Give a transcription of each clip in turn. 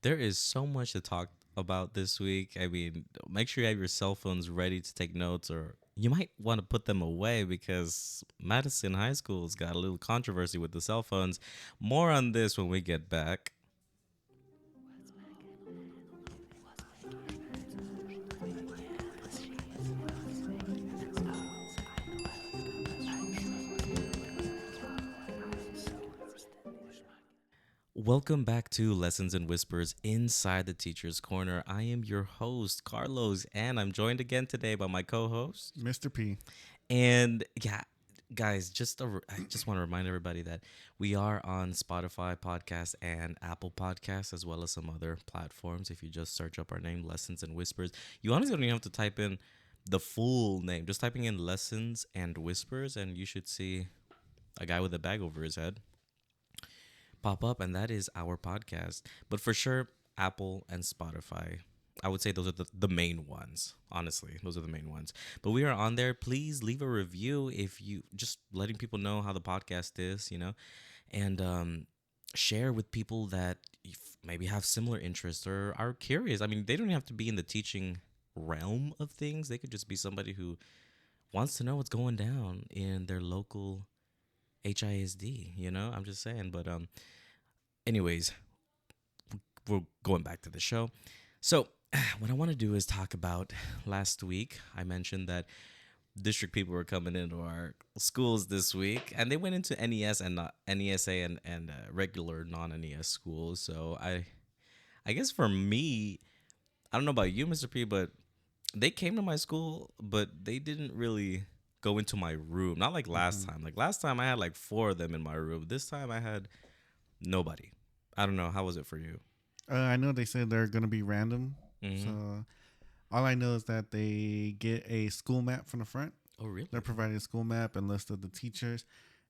There is so much to talk about this week. I mean, make sure you have your cell phones ready to take notes, or you might want to put them away because Madison High School's got a little controversy with the cell phones. More on this when we get back. Welcome back to Lessons and Whispers Inside the Teacher's Corner. I am your host, Carlos, and I'm joined again today by my co-host, Mr. P. And yeah, guys, I just want to remind everybody that we are on Spotify podcast and Apple Podcasts, as well as some other platforms. If you just search up our name, Lessons and Whispers, you honestly don't even have to type in the full name. Just typing in Lessons and Whispers, and you should see a guy with a bag over his head pop up, and that is our podcast. But for sure, Apple and Spotify, I would say those are the main ones. Honestly, those are the main ones. But we are on there. Please leave a review if you just letting people know how the podcast is, and share with people that maybe have similar interests or are curious. I mean, they don't have to be in the teaching realm of things. They could just be somebody who wants to know what's going down in their local HISD. I'm just saying. But anyways, we're going back to the show. So, what I want to do is talk about last week. I mentioned that district people were coming into our schools this week, and they went into NES and not NESA and regular non-NES schools. So, I guess for me, I don't know about you, Mr. P, but they came to my school, but they didn't really go into my room. Not like last time. Like last time, I had like 4 of them in my room. This time, I had nobody. I don't know. How was it for you? I know they said they're going to be random. Mm-hmm. So all I know is that they get a school map from the front. Oh, really? They're providing a school map and list of the teachers.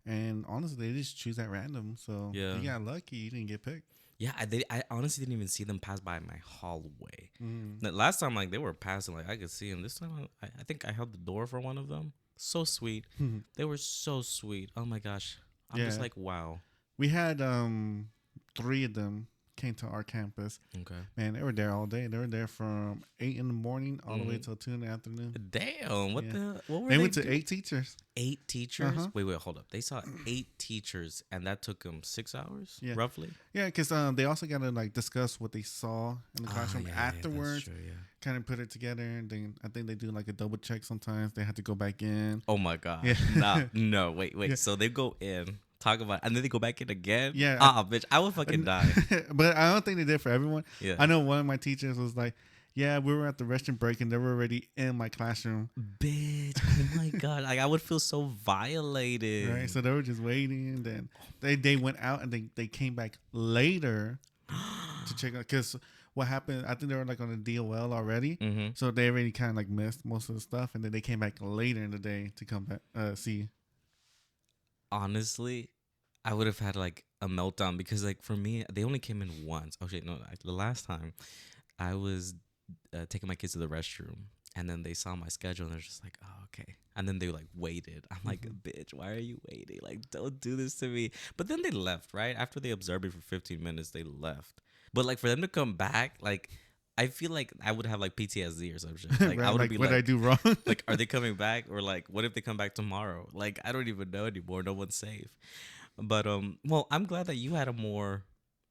And honestly, they just choose at random. So Yeah. you got lucky. You didn't get picked. Yeah, I honestly didn't even see them pass by my hallway. Mm. Like, last time, like they were passing, like I could see them. This time, I think I held the door for one of them. So sweet. They were so sweet. Oh my gosh, I'm just like, wow. We had 3 of them came to our campus. Okay. Man, they were there all day. They were there from 8 in the morning all the way till 2 in the afternoon. Damn, what were They went to 8 teachers. 8 teachers? Wait, hold up. They saw 8 teachers, and that took them 6 hours, roughly? Yeah, because they also got to like discuss what they saw in the classroom afterwards. Yeah, kind of put it together, and then I think they do like a double check sometimes. They have to go back in. Oh my god. Yeah. No, wait. Yeah. So they go in, talk about, and then they go back in again? Yeah. Bitch, I would fucking die. But I don't think they did for everyone. Yeah. I know one of my teachers was like, yeah, we were at the restroom break and they were already in my classroom. Bitch, oh my god, like I would feel so violated. Right, so they were just waiting. Then they went out and they came back later to check out, because what happened, I think they were like on a DOL already, so they already kind of like missed most of the stuff, and then they came back later in the day to come back see. Honestly, I would have had like a meltdown because like for me, they only came in once. Oh shit, no, the last time I was taking my kids to the restroom, and then they saw my schedule and they're just like, oh, okay. And then they like waited. I'm like, bitch, why are you waiting? Like, don't do this to me. But then they left, right? After they observed me for 15 minutes, they left. But like for them to come back, like I feel like I would have like PTSD or some shit. Like right, I would like, be what like, I do wrong? like, are they coming back? Or like, what if they come back tomorrow? Like, I don't even know anymore. No one's safe. But well, I'm glad that you had a more.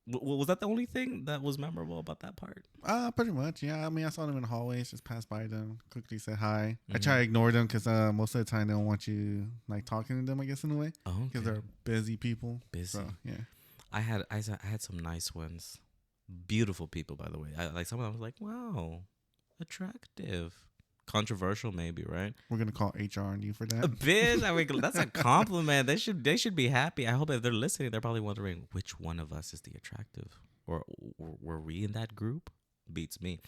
Was that the only thing that was memorable about that part? Pretty much, yeah. I mean, I saw them in the hallways, just passed by them, quickly said hi. I try to ignore them because most of the time they don't want you like talking to them, I guess, in a way. Oh, because they're busy people. Busy. So, yeah. I had some nice ones. Beautiful people, by the way. Like some of them was like, wow, attractive. Controversial, maybe, right? We're gonna call HR on you for that. Bitch, I mean, that's a compliment. They should be happy. I hope if they're listening, they're probably wondering which one of us is the attractive, or were we in that group? Beats me.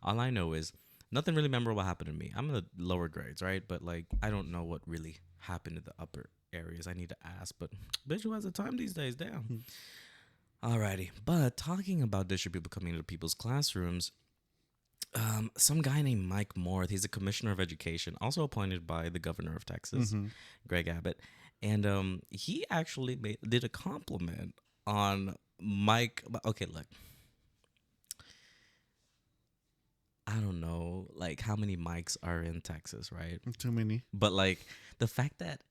All I know is nothing really memorable happened to me. I'm in the lower grades, right? But like, I don't know what really happened in the upper areas. I need to ask. But bitch, who has the time these days? Damn. Alrighty, but talking about district people coming into people's classrooms. Some guy named Mike Moore, he's a commissioner of education, also appointed by the governor of Texas, Greg Abbott. And he actually did a compliment on Mike. Okay, look, I don't know, like how many mics are in Texas, right? Too many. But like the fact that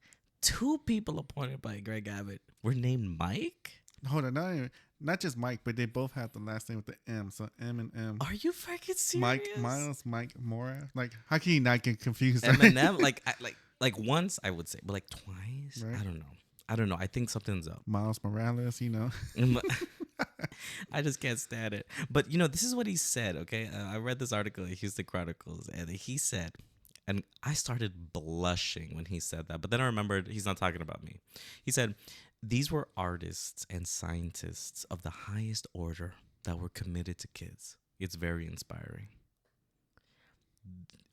two people appointed by Greg Abbott were named Mike. Hold on, not just Mike, but they both have the last name with the M. So M and M. Are you freaking serious? Mike Miles, Mike Mora. Like, how can you not get confused? Eminem, like once I would say, but like twice. Right. I don't know. I think something's up. Miles Morales, you know. I just can't stand it. But this is what he said. Okay, I read this article in Houston Chronicles, and he said, and I started blushing when he said that. But then I remembered he's not talking about me. He said, these were artists and scientists of the highest order that were committed to kids. It's very inspiring.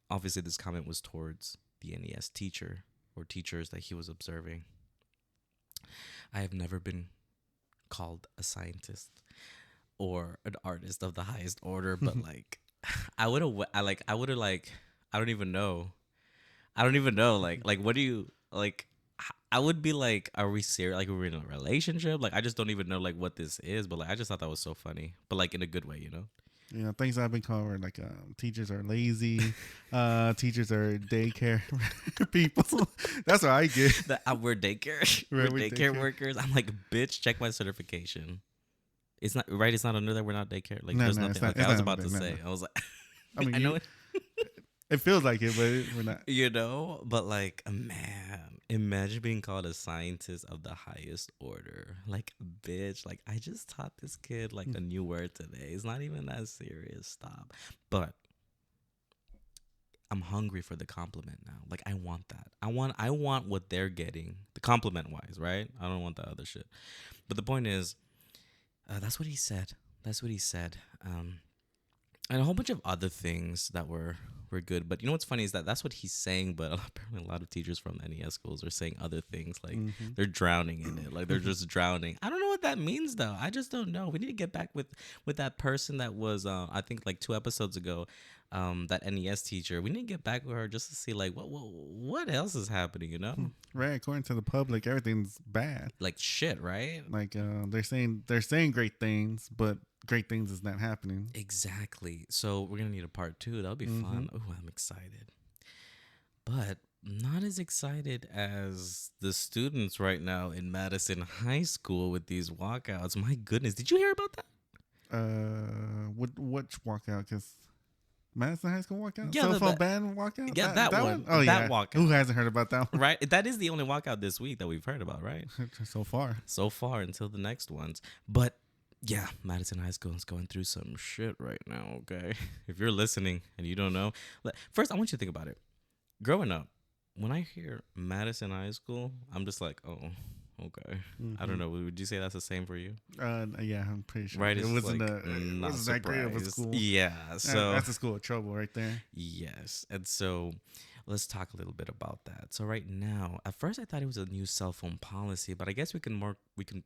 Obviously, this comment was towards the NES teacher or teachers that he was observing. I have never been called a scientist or an artist of the highest order, but like I would have I don't even know. Like what do you like? I would be like, are we serious? Like, we're in a relationship? Like, I just don't even know like what this is. But like, I just thought that was so funny, but like in a good way, you know. You know, things I've been called are like teachers are lazy, teachers are daycare people. That's what I get. We're daycare, we're daycare workers. I'm like, bitch, check my certification. It's not right. It's not under there. We're not daycare. Like, there's nothing. Not, I was about to say. I was like, I mean, I know it feels like it, but we're not. You know, but like, man, imagine being called a scientist of the highest order. Like, bitch, like I just taught this kid like a new word today. It's not even that serious. Stop. But I'm hungry for the compliment now. Like, I want that. I want what they're getting, the compliment wise, right? I don't want that other shit. But the point is, that's what he said. That's what he said. And a whole bunch of other things that were good. But you know what's funny is that that's what he's saying, but apparently a lot of teachers from NES schools are saying other things, like they're drowning in it, like they're just drowning. I don't know what that means though. I just don't know. We need to get back with that person that was I think like 2 episodes ago, that NES teacher. We need to get back with her just to see like what else is happening, you know? Right, according to the public, everything's bad. Like shit, right? Like they're saying great things, but great things is not happening. Exactly. So we're gonna need a part 2. That'll be fun. Oh, I'm excited. But not as excited as the students right now in Madison High School with these walkouts. My goodness, did you hear about that? Which walkout? Because Madison High School walkout? Yeah, Cellphone ban walkout? Yeah, that one. Oh, that yeah. walkout. Who hasn't heard about that one? Right? That is the only walkout this week that we've heard about, right? So far Until the next ones. But yeah, Madison High School is going through some shit right now, okay? If you're listening and you don't know, first I want you to think about it. Growing up, when I hear Madison High School, I'm just like, oh, okay. I don't know. Would you say that's the same for you? Yeah, I'm pretty sure. Right? It wasn't like, that great of a school. Yeah. So that's a school of trouble right there. Yes. And so let's talk a little bit about that. So right now, at first I thought it was a new cell phone policy, but I guess we can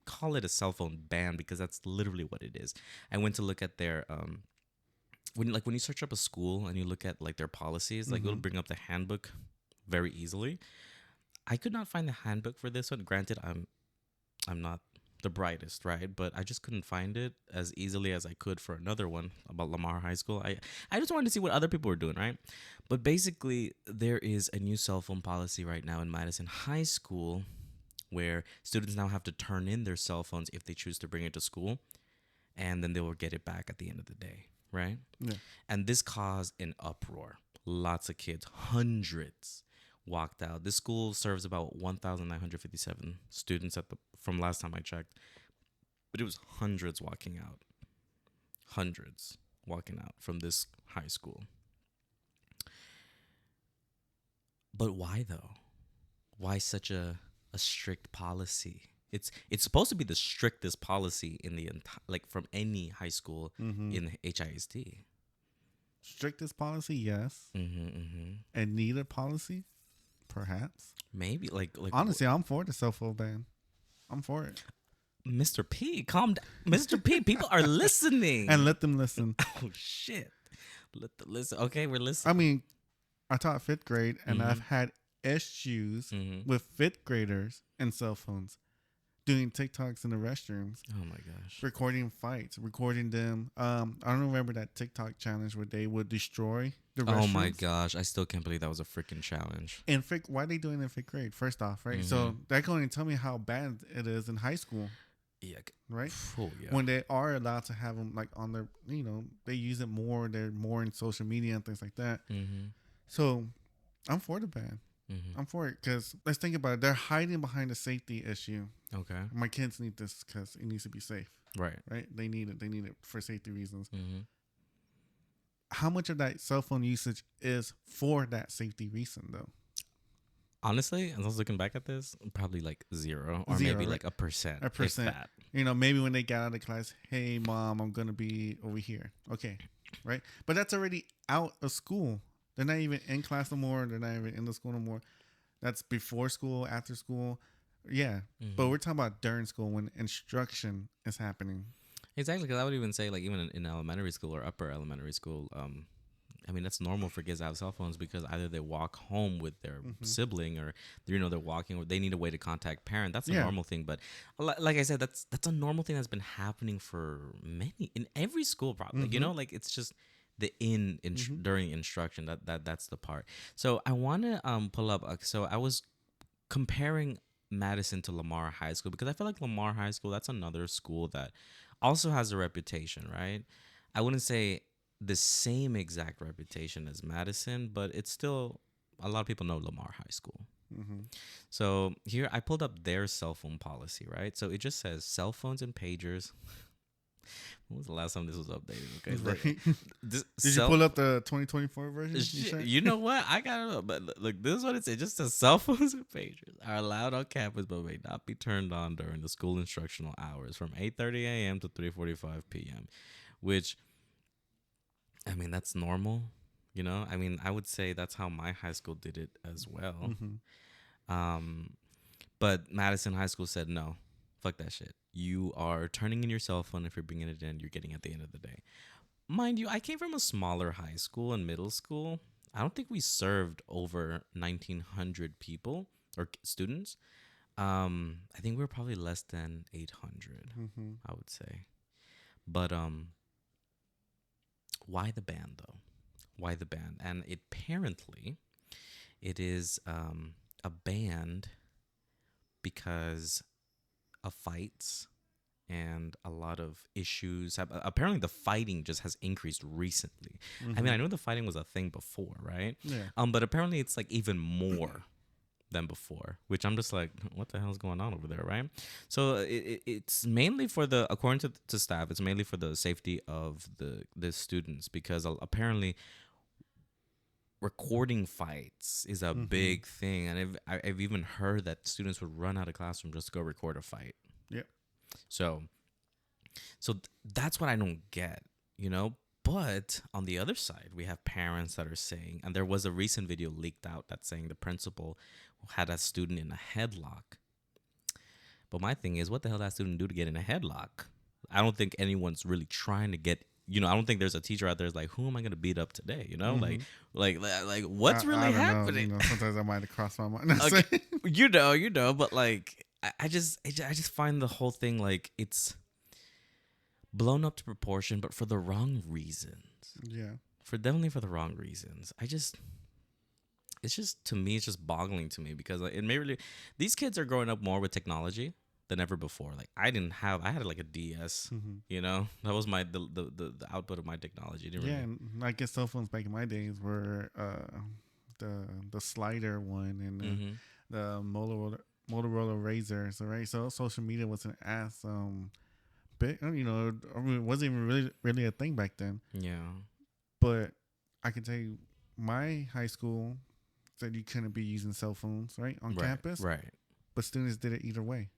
call it a cell phone ban because that's literally what it is. I went to look at their when you search up a school and you look at like their policies, like it'll bring up the handbook very easily. I could not find the handbook for this one. Granted, I'm not the brightest, right? But I just couldn't find it as easily as I could for another one about Lamar High School. I just wanted to see what other people were doing, right? But basically, there is a new cell phone policy right now in Madison High School where students now have to turn in their cell phones if they choose to bring it to school, and then they will get it back at the end of the day, right? Yeah. And this caused an uproar. Lots of kids, hundreds, walked out. This school serves about 1,957 students from last time I checked, but it was hundreds walking out from this high school. But why though? Why such a strict policy? It's supposed to be the strictest policy in the entire, from any high school in the HISD. Strictest policy, yes. And needed policy, perhaps. Maybe like honestly, I'm for the cell phone ban. I'm for it. Mr. P, calm down. Mr. P, people are listening. And let them listen. Oh shit. Let them listen. Okay, we're listening. I mean, I taught 5th grade and I've had issues with 5th graders and cell phones. doing TikToks in the restrooms. Oh my gosh. Recording fights, recording them. I don't remember that TikTok challenge where they would destroy the restrooms. Oh my gosh. I still can't believe that was a freaking challenge. And why are they doing it in fifth grade? First off, right? So that can only tell me how bad it is in high school. Yeah. Right? Oh, yeah. When they are allowed to have them like on their, they use it more. They're more in social media and things like that. So I'm for the ban. I'm for it because let's think about it. They're hiding behind a safety issue. Okay. My kids need this because it needs to be safe. Right. Right. They need it. They need it for safety reasons. How much of that cell phone usage is for that safety reason, though? Honestly, as I was looking back at this, probably like 0 or maybe right? like a percent. A percent. Maybe when they got out of class, hey, mom, I'm going to be over here. Okay. Right. But that's already out of school. They're not even in class no more. They're not even in the school no more. That's before school, after school. Yeah. But we're talking about during school when instruction is happening. Exactly. Because I would even say like even in elementary school or upper elementary school, I mean, that's normal for kids to have cell phones because either they walk home with their sibling or, they're walking or they need a way to contact parent. That's a normal thing. But like I said, that's a normal thing that's been happening for in every school probably, like it's just the during instruction that's the part. So I want to pull up. So I was comparing Madison to Lamar High School because I feel like Lamar High School, that's another school that also has a reputation, right? I wouldn't say the same exact reputation as Madison, but it's still a lot of people know Lamar High School. So here I pulled up their cell phone policy, right? So it just says cell phones and pagers. When was the last time this was updated? Okay, right. Did you pull up the 2024 version? You know what? I got it. But look, this is what it says. It just says cell phones and pagers are allowed on campus, but may not be turned on during the school instructional hours from 8:30 a.m. to 3:45 p.m. Which, I mean, that's normal. I mean, I would say that's how my high school did it as well. But Madison High School said no. Fuck that shit. You are turning in your cell phone. If you're bringing it in, you're getting at the end of the day. Mind you, I came from a smaller high school and middle school. I don't think we served over 1,900 people or students. I think we were probably less than 800, I would say. But why the ban, though? Why the ban? And apparently, it is a ban because of fights and a lot of issues. Apparently the fighting just has increased recently. I mean, I know the fighting was a thing before, right? But apparently it's like even more than before, which I'm just like, what the hell's going on over there, right? So it's mainly for according to staff, it's mainly for the safety of the students because apparently recording fights is a big thing, and I've even heard that students would run out of classroom just to go record a fight. Yep. So that's what I don't get, But on the other side, we have parents that are saying, and there was a recent video leaked out that's saying the principal had a student in a headlock. But my thing is, what the hell did that student do to get in a headlock? I don't think anyone's really trying to get. I don't think there's a teacher out there that's like, who am I going to beat up today? Like what's really happening? Know, sometimes I might have crossed my mind. Okay, but like, I just find the whole thing like it's blown up to proportion, but for the wrong reasons. Yeah. Definitely for the wrong reasons. It's just, to me, it's just boggling to me because it may really, these kids are growing up more with technology than ever before. Like I had like a DS, that was the output of my technology. And I guess cell phones back in my days were the slider one and the Motorola Razor. So right, so social media wasn't as big. I mean, it wasn't even really a thing back then. Yeah, but I can tell you, my high school said you couldn't be using cell phones on campus. Right. But students did it either way.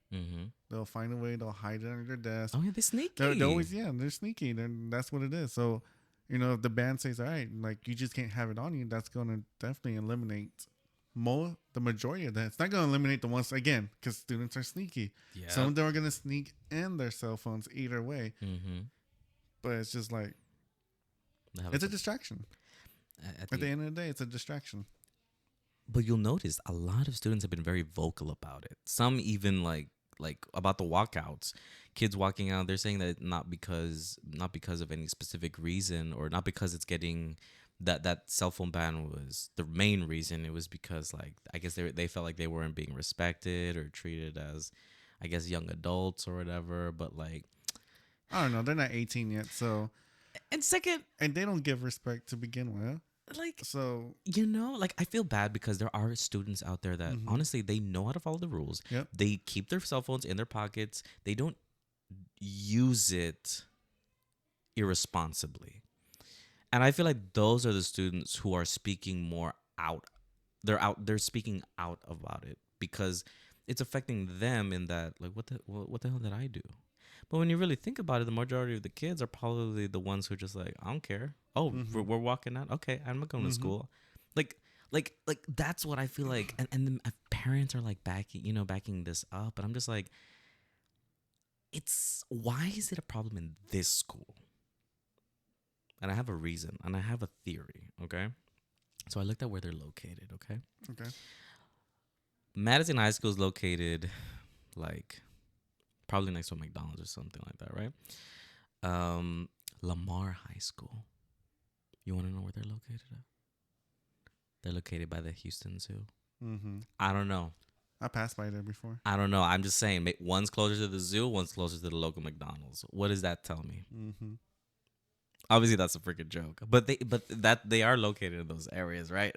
They'll find a way. They'll hide it under their desk. Oh yeah, they're sneaky. They're always they're sneaky. That's what it is. So, if the band says, all right, like you just can't have it on you, that's going to definitely eliminate the majority of that. It's not going to eliminate the ones again because students are sneaky. Yeah. Some of them are going to sneak in their cell phones either way. But it's just like it's a distraction. At the end of the day, it's a distraction. But you'll notice a lot of students have been very vocal about it. Some even like about the walkouts, kids walking out. They're saying that not because of any specific reason, or not because it's getting that cell phone ban was the main reason. It was because, like, I guess they felt like they weren't being respected or treated as, I guess, young adults or whatever. But like, I don't know. They're not 18 yet, so and second, and they don't give respect to begin with. like, So like, I feel bad because there are students out there that honestly, they know how to follow the rules. Yep. They keep their cell phones in their pockets. They don't use it irresponsibly. And I feel like those are the students who are speaking more out. They're speaking out about it because it's affecting them in that, like, what the hell did I do? But when you really think about it, the majority of the kids are probably the ones who are just like, I don't care. Oh, we're walking out. Okay, I'm not going to school. Like that's what I feel like. And the parents are like backing this up. And I'm just like, why is it a problem in this school? And I have a reason, and I have a theory, okay? So I looked at where they're located, okay? okay. Madison High School is located, like, probably next to a McDonald's or something like that, right? Lamar High School. You want to know where they're located at? They're located by the Houston Zoo. I don't know. I passed by there before. I don't know. I'm just saying, one's closer to the zoo, one's closer to the local McDonald's. What does that tell me? Obviously, that's a freaking joke, but they are located in those areas, right?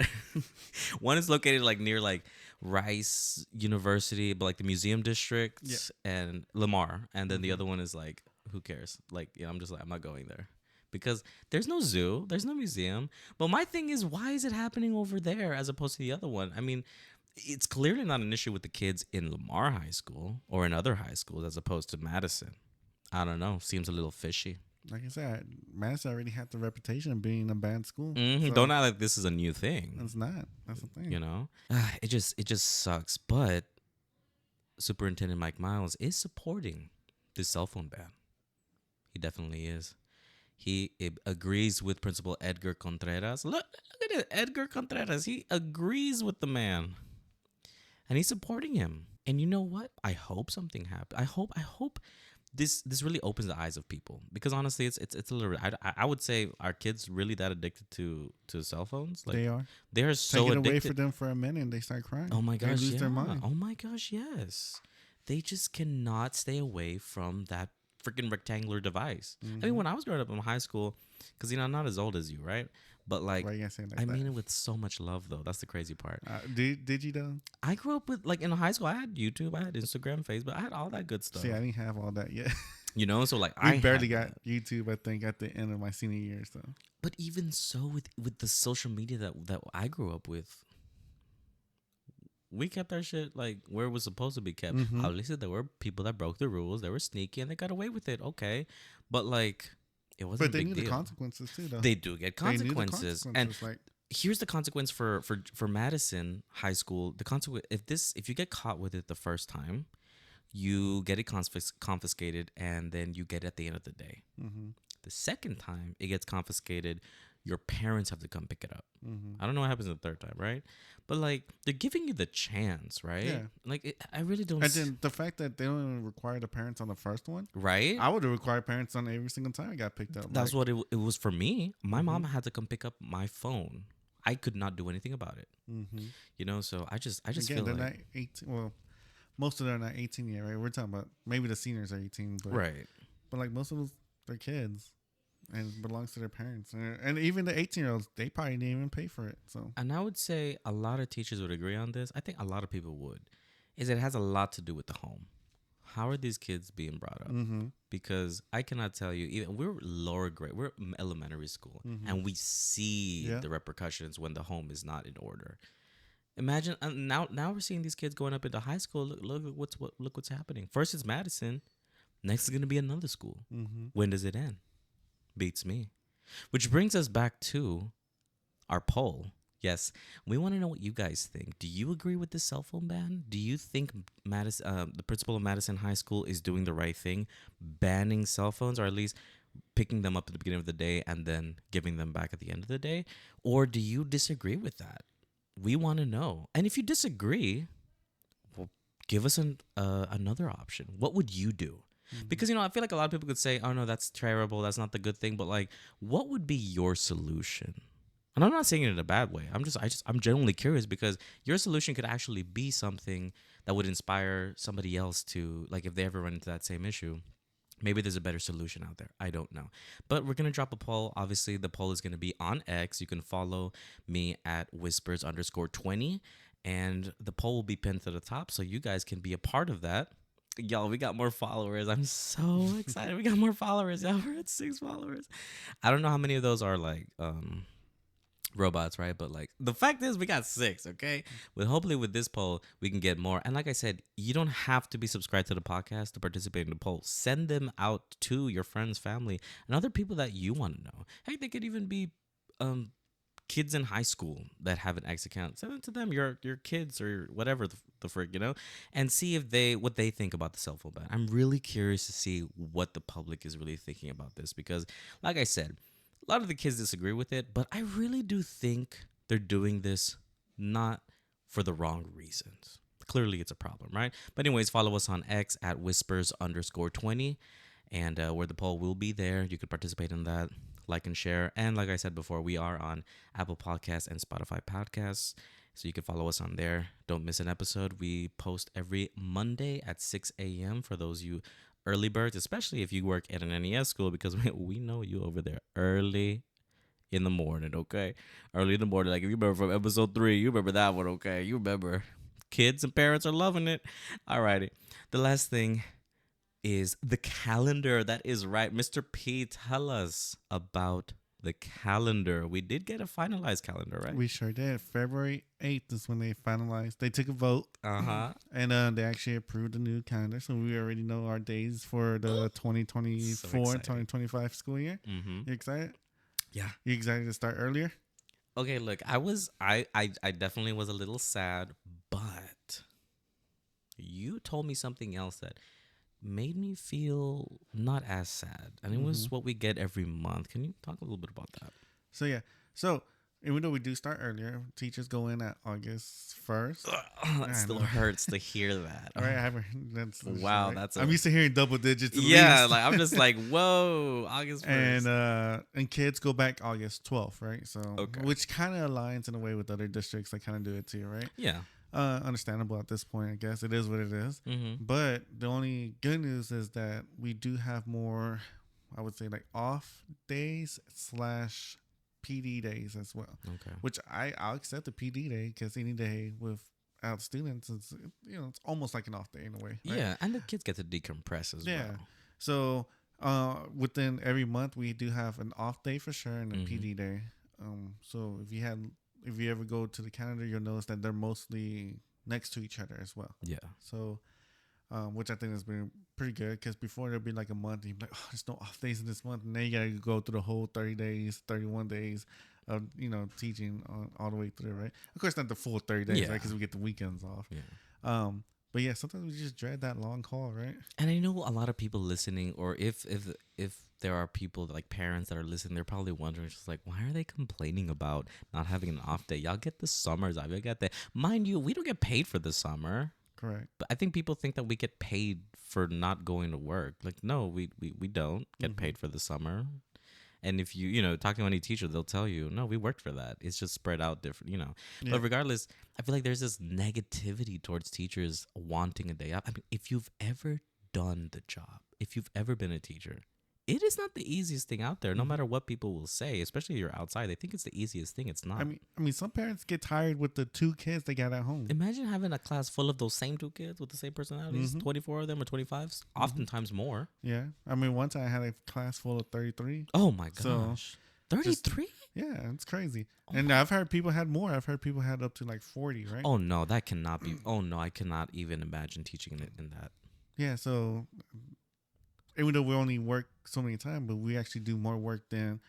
One is located like near like Rice University, but like the museum district, and Lamar, and then the other one is like, who cares? Like, I'm just like, I'm not going there because there's no zoo, there's no museum. But my thing is, why is it happening over there as opposed to the other one? I mean, it's clearly not an issue with the kids in Lamar High School or in other high schools as opposed to Madison. I don't know. Seems a little fishy. Like I said, Madison already had the reputation of being a bad school. So don't act like this is a new thing. It's not. That's the thing. It just sucks. But Superintendent Mike Miles is supporting this cell phone ban. He definitely is. He agrees with Principal Edgar Contreras. Look at it, Edgar Contreras. He agrees with the man, and he's supporting him. And you know what? I hope something happens. I hope this really opens the eyes of people, because honestly, it's a little. I would say, are kids really that addicted to cell phones? Like, they are. They are so Take it addicted. away for them for a minute, and they start crying. Oh my gosh, they lose their mind. Oh my gosh, yes. They just cannot stay away from that freaking rectangular device. I mean, when I was growing up in high school, because I'm not as old as you, right? But like, Why you gotta say it like I that? mean it with so much love, though. That's the crazy part. Did you though? I grew up with, like, in high school, I had YouTube, I had Instagram, Facebook, I had all that good stuff. See, I didn't have all that yet. So like, I barely got YouTube, I think, at the end of my senior year. So, but even so, with the social media that I grew up with, we kept our shit like where it was supposed to be kept. Obviously, there were people that broke the rules, they were sneaky, and they got away with it. Okay, but like, it wasn't. But they a big knew deal. the consequences too, though. They do get consequences, They knew the consequences. and here's the consequence for Madison High School. The consequence, if you get caught with it the first time, you get it confiscated, and then you get it at the end of the day. The second time it gets confiscated, your parents have to come pick it up. I don't know what happens the third time, right? But like, they're giving you the chance, right? Yeah. Like, I really don't. And then the fact that they don't even require the parents on the first one, right? I would have required parents on every single time I got picked up. That's what it was for me. My mom had to come pick up my phone. I could not do anything about it. So I just Again, feel they're like, not 18. Well, most of them are not 18 yet, right? We're talking about maybe the seniors are 18, but right. But like most of those, they're kids, and it belongs to their parents, and even the 18-year-olds, they probably didn't even pay for it. So, and I would say a lot of teachers would agree on this. I think a lot of people would. Is it has a lot to do with the home. How are these kids being brought up? Because I cannot tell you, even we're lower grade, we're elementary school, and we see the repercussions when the home is not in order. Imagine now we're seeing these kids going up into high school. Look what's happening. First it's Madison, next is gonna be another school. When does it end? Beats me. Which brings us back to our poll. Yes, we want to know what you guys think. Do you agree with the cell phone ban? Do you think the principal of Madison High School is doing the right thing, banning cell phones, or at least picking them up at the beginning of the day and then giving them back at the end of the day? Or do you disagree with that? We want to know. And if you disagree, well, give us another option. What would you do? Because I feel like a lot of people could say, "Oh no, that's terrible. That's not the good thing." But like, what would be your solution? And I'm not saying it in a bad way. I'm genuinely curious because your solution could actually be something that would inspire somebody else to, like, if they ever run into that same issue, maybe there's a better solution out there. I don't know. But we're going to drop a poll. Obviously, the poll is going to be on X. You can follow me at whispers_20. And the poll will be pinned to the top. So you guys can be a part of that. Y'all, we got more followers. I'm so excited. We got more followers. Y'all, we're at 6 followers. I don't know how many of those are like robots, right? But like the fact is we got 6, okay? Well, hopefully with this poll we can get more. And like I said, you don't have to be subscribed to the podcast to participate in the poll. Send them out to your friends, family, and other people that you want to know. Hey, they could even be kids in high school that have an X account. Send it to them, your kids or whatever the frick, and see if what they think about the cell phone ban. I'm really curious to see what the public is really thinking about this because, like I said, a lot of the kids disagree with it, but I really do think they're doing this not for the wrong reasons. Clearly, it's a problem, right? But anyways, follow us on X at whispers_20, and where the poll will be there. You could participate in that, like and share. And like I said before, we are on Apple Podcasts and Spotify Podcasts, so you can follow us on there. Don't miss an episode. We post every Monday at 6 a.m. for those you early birds, especially if you work at an NES school, because we know you over there early in the morning, okay? Early in the morning. Like if you remember from episode 3, you remember that one, okay? You remember. Kids and parents are loving it. Alrighty. The last thing is the calendar. That is right. Mr. P, tell us about the calendar. We did get a finalized calendar, right? We sure did. February 8th is when they finalized. They took a vote. And they actually approved the new calendar. So we already know our days for the 2024-2025 school year. You excited? Yeah. You excited to start earlier? Okay, look, I definitely was a little sad, but you told me something else that made me feel not as sad. And it was what we get every month. Can you talk a little bit about that? So, yeah. So, even though we do start earlier, teachers go in at August 1st. It still hurts to hear that. All right, wow, that's I'm used to hearing double digits. Like I'm just like, whoa, August 1st. And kids go back August 12th, right? So, which kind of aligns in a way with other districts that kind of do it too, right? Yeah. Understandable at this point, I guess. It is what it is. But the only good news is that we do have more, I would say, like off days / PD days as well. Okay. Which I'll accept the PD day because any day without students, it's almost like an off day in a way. Right? Yeah, and the kids get to decompress as well. So within every month we do have an off day for sure and a PD day. So if you ever go to the calendar, you'll notice that they're mostly next to each other as well. Yeah. So, which I think has been pretty good because before there'd be like a month, and you'd be like, oh, there's no off days in this month. And then you got to go through the whole 30 days, 31 days of, teaching all the way through, right? Of course, not the full 30 days, right? Because we get the weekends off. Yeah. But yeah, sometimes we just dread that long call, right? And I know a lot of people listening, or if there are people like parents that are listening, they're probably wondering, just like, why are they complaining about not having an off day? Y'all get the summers off. Y'all get that. Mind you, we don't get paid for the summer. Correct. But I think people think that we get paid for not going to work. Like, no, we don't get paid for the summer. And if you talk to any teacher, they'll tell you, no, we worked for that. It's just spread out different, Yeah. But regardless, I feel like there's this negativity towards teachers wanting a day off. I mean, if you've ever done the job, if you've ever been a teacher, it is not the easiest thing out there, no matter what people will say, especially if you're outside. They think it's the easiest thing. It's not. I mean, some parents get tired with the 2 kids they got at home. Imagine having a class full of those same 2 kids with the same personalities, 24 of them or 25, oftentimes more. Yeah. I mean, once I had a class full of 33. Oh, my gosh. 33? Yeah, it's crazy. And I've heard people had more. I've heard people had up to like 40, right? Oh, no, that cannot be. Oh, no, I cannot even imagine teaching it in that. Yeah, so even though we only work so many times, but we actually do more work than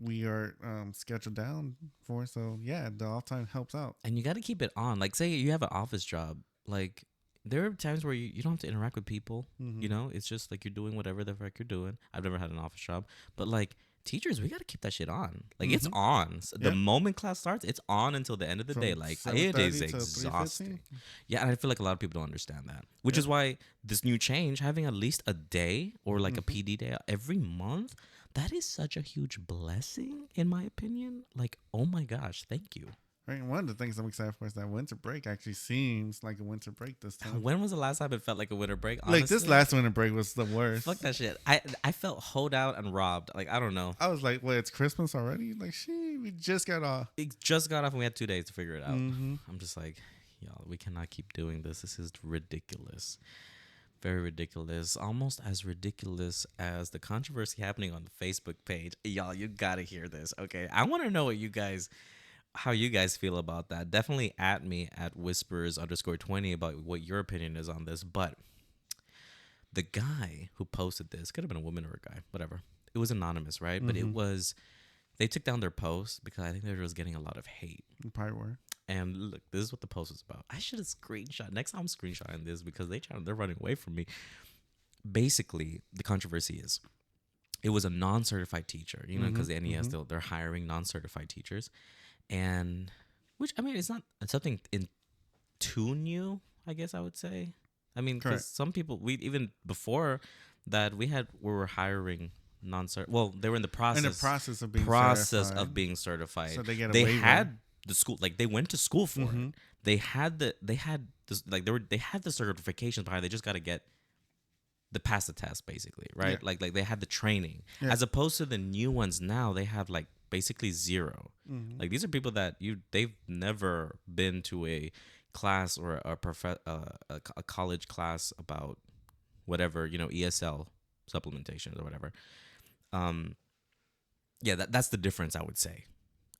we are scheduled down for. So yeah, the off time helps out. And you got to keep it on. Like, say you have an office job. Like, there are times where you don't have to interact with people. It's just like you're doing whatever the heck you're doing. I've never had an office job, but like teachers, we got to keep that shit on. Like, it's Mm-hmm. on. So the Yep. moment class starts, it's on until the end of the day. From Like, it 7:30 is to 3:15. exhausting. Yeah, and I feel like a lot of people don't understand that. Which Yep. is why this new change, having at least a day or like a Mm-hmm. PD day every month, that is such a huge blessing, in my opinion. Like, oh my gosh, thank you. Right. And one of the things I'm excited for is that winter break actually seems like a winter break this time. When was the last time it felt like a winter break? Honestly, Like this last winter break was the worst. fuck that shit. I felt hoed out and robbed. Like, I don't know. I was like, "Wait, it's Christmas already?" Like, shit, we just got off. It just got off and we had 2 days to figure it out. Mm-hmm. I'm just like, y'all, we cannot keep doing this. This is ridiculous. Very ridiculous. Almost as ridiculous as the controversy happening on the Facebook page. Y'all, you gotta hear this. Okay. I wanna know how you guys feel about that. Definitely at me at whispers_20 about what your opinion is on this. But the guy who posted this, could have been a woman or a guy, whatever. It was anonymous, right? Mm-hmm. But it was, they took down their post because I think they was getting a lot of hate. Probably were. And look, this is what the post was about. I should have screenshot. Next time I'm screenshotting this because they're running away from me. Basically, the controversy is, it was a non-certified teacher, because the NES, they're hiring non-certified teachers. And, which, I mean, it's not something too new, I guess I would say. I mean, because some people, even before that, we were hiring they were in the process. In the process of being certified. So they get a they waiver. had the school, like they went to school for it. They had this, they had the certifications behind it. They just got to get pass the test, basically, right? Yeah. Like they had the training, Yeah. as opposed to the new ones now. They have like basically zero. Like, these are people that they've never been to a class or a college class about whatever, ESL supplementation or whatever. Yeah, that's the difference, I would say,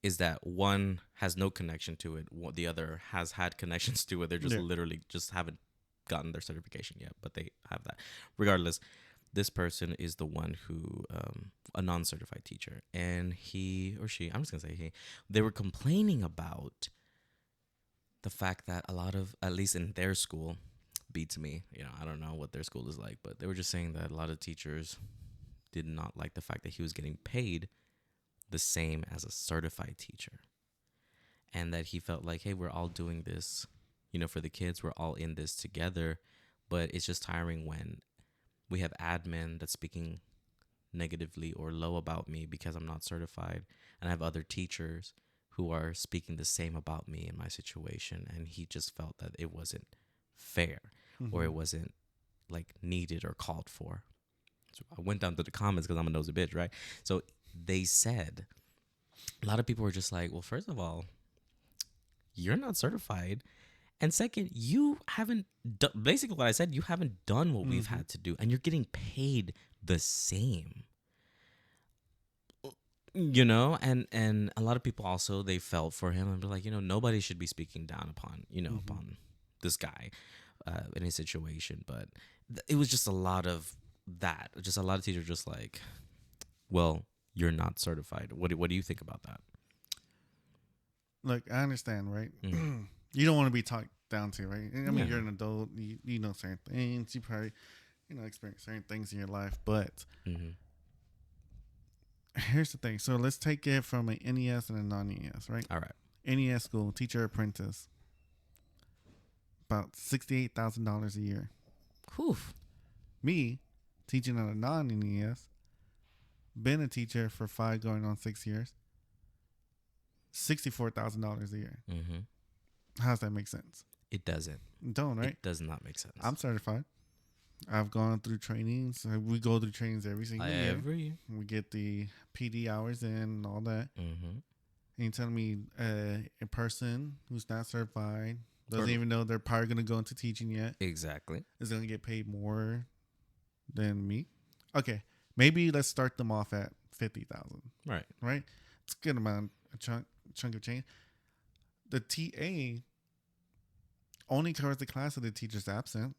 is that one has no connection to it, the other has had connections to it. They're just literally just haven't gotten their certification yet, but they have that. Regardless, this person is the one who, a non-certified teacher, and he or she, I'm just gonna say he, they were complaining about the fact that a lot of, at least in their school, beats me, I don't know what their school is like, but they were just saying that a lot of teachers did not like the fact that he was getting paid the same as a certified teacher, and that he felt like, hey, we're all doing this, for the kids, we're all in this together, but it's just tiring when we have admin that's speaking negatively or low about me because I'm not certified, and I have other teachers who are speaking the same about me in my situation, and he just felt that it wasn't fair, or it wasn't like needed or called for. So I went down to the comments because I'm a nosy bitch, right? So they said, a lot of people were just like, well, first of all, you're not certified. And second, you haven't done, basically what I said, you haven't done what we've had to do, and you're getting paid the same. And a lot of people also, they felt for him and be like, nobody should be speaking down upon, upon this guy in his situation. But it was just a lot of that. Just a lot of teachers just like, well, you're not certified. What do you think about that? Look, I understand, right? You don't want to be talked down to, right? I mean, you're an adult. You know certain things. You probably, experience certain things in your life. But here's the thing. So let's take it from an NES and a non-NES, right? All right. NES school, teacher apprentice, about $68,000 a year. Whew. Me, teaching at a non-NES, been a teacher for 5 going on 6 years, $64,000 a year. How does that make sense? It doesn't. Don't, right? It does not make sense. I'm certified. I've gone through trainings. We go through trainings every single year. Every year. We get the PD hours in and all that. And you're telling me a person who's not certified, doesn't even know they're probably going to go into teaching yet. Exactly. Is going to get paid more than me? Okay. Maybe let's start them off at $50,000. Right. Right? It's a good amount, a chunk of change. The TA only covers the class of the teacher's absent.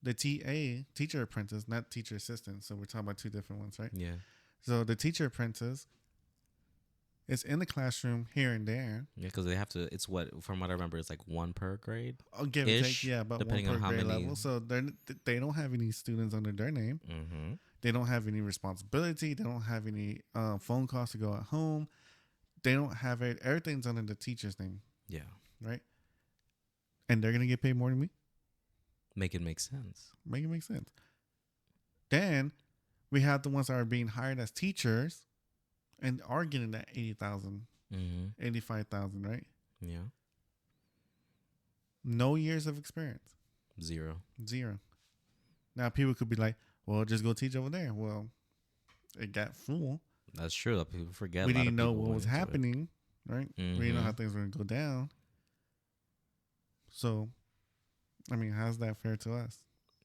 The TA, teacher apprentice, not teacher assistant. So we're talking about two different ones, right? Yeah. So the teacher apprentice is in the classroom here and there. Yeah, because they have to. It's from what I remember, it's like 1 per grade. I'll give or take, yeah, about depending 1 per on how grade many level. So they don't have any students under their name. They don't have any responsibility. They don't have any phone calls to go at home. They don't have it. Everything's under the teacher's name. Yeah. Right? And they're going to get paid more than me? Make it make sense. Make it make sense. Then we have the ones that are being hired as teachers and are getting that 80,000, 85,000, right? Yeah. No years of experience. Zero. Now, people could be like, well, just go teach over there. Well, it got full. That's true. People forget. We didn't know what was happening, right? Mm-hmm. We didn't know how things were going to go down. So, I mean, how's that fair to us?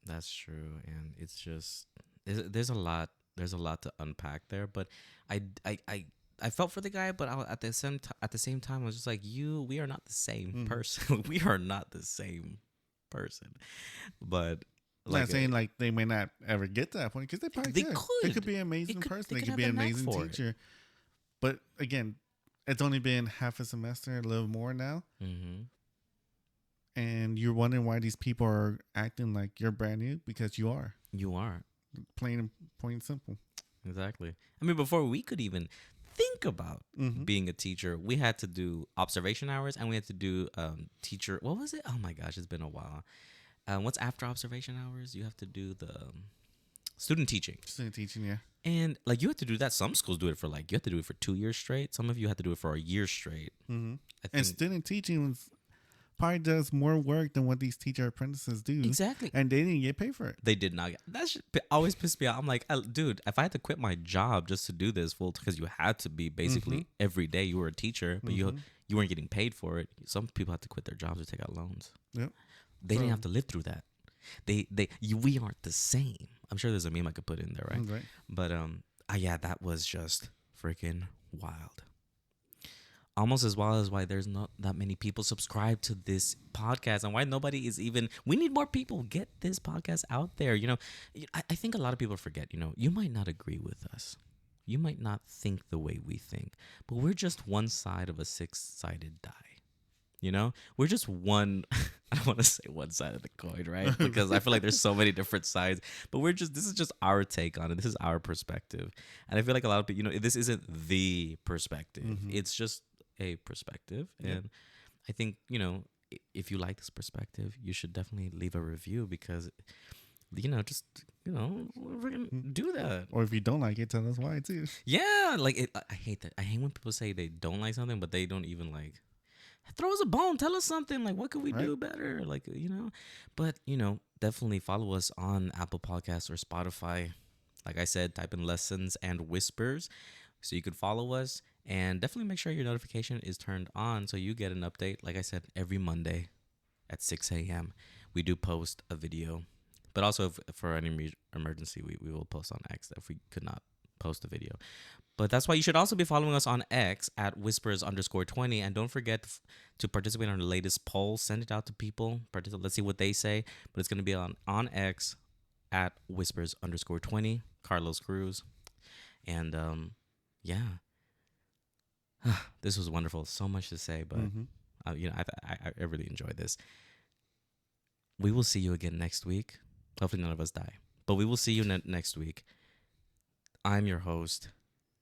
That's true. And it's just, there's a lot to unpack there. But I felt for the guy, but at the same time, I was just like, we are not the same person. We are not the same person. But like, not saying like they may not ever get to that point, because they probably could. They could be an amazing person. They could be an amazing teacher. But again, it's only been half a semester, a little more now. And you're wondering why these people are acting like you're brand new, because you are. You are. Plain and simple. Exactly. I mean, before we could even think about being a teacher, we had to do observation hours, and we had to do teacher. What was it? Oh my gosh, it's been a while. What's after observation hours? You have to do the student teaching. Student teaching, yeah. And like you have to do that. Some schools do it for you have to do it for 2 years straight. Some of you have to do it for a year straight. And student teaching probably does more work than what these teacher apprentices do. Exactly. And they didn't get paid for it. They did not. That shit always pissed me out. I'm like, dude, if I had to quit my job just to do this full, because you had to be basically every day you were a teacher, but you weren't getting paid for it. Some people had to quit their jobs or take out loans. Yep. They didn't have to live through that. We aren't the same. I'm sure there's a meme I could put in there, right? Right. But yeah, that was just freaking wild. Almost as wild as why there's not that many people subscribe to this podcast, and why nobody is even. We need more people. Get this podcast out there. You know, I think a lot of people forget. You know, you might not agree with us. You might not think the way we think, but we're just one side of a six-sided die. You know, we're just one. I don't want to say one side of the coin, right? Because I feel like there's so many different sides. But this is just our take on it. This is our perspective, and I feel like a lot of people, you know, this isn't the perspective. It's just a perspective, and I think, you know, if you like this perspective, you should definitely leave a review, because, you know, just, you know, we're gonna do that. Or if you don't like it, tell us why too. Yeah, like I hate that. I hate when people say they don't like something, but they don't even like. Throw us a bone. Tell us something. Like, what could we do better? Like, you know. But, you know, definitely follow us on Apple Podcasts or Spotify. Like I said, type in Lessons and Whispers so you can follow us. And definitely make sure your notification is turned on so you get an update. Like I said, every Monday at 6 a.m. we do post a video. But also, for any emergency, we will post on X if we could not post a video. But that's why you should also be following us on X at whispers_20. And don't forget to participate in our latest poll. Send it out to people. Let's see what they say. But it's going to be on X at whispers_20. Carlos Cruz. And yeah. This was wonderful. So much to say. But, you know, I really enjoyed this. We will see you again next week. Hopefully none of us die. But we will see you next week. I'm your host.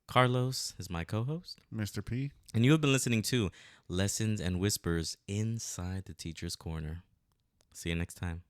Carlos is my co-host. Mr. P. And you have been listening to Lessons and Whispers Inside the Teacher's Corner. See you next time.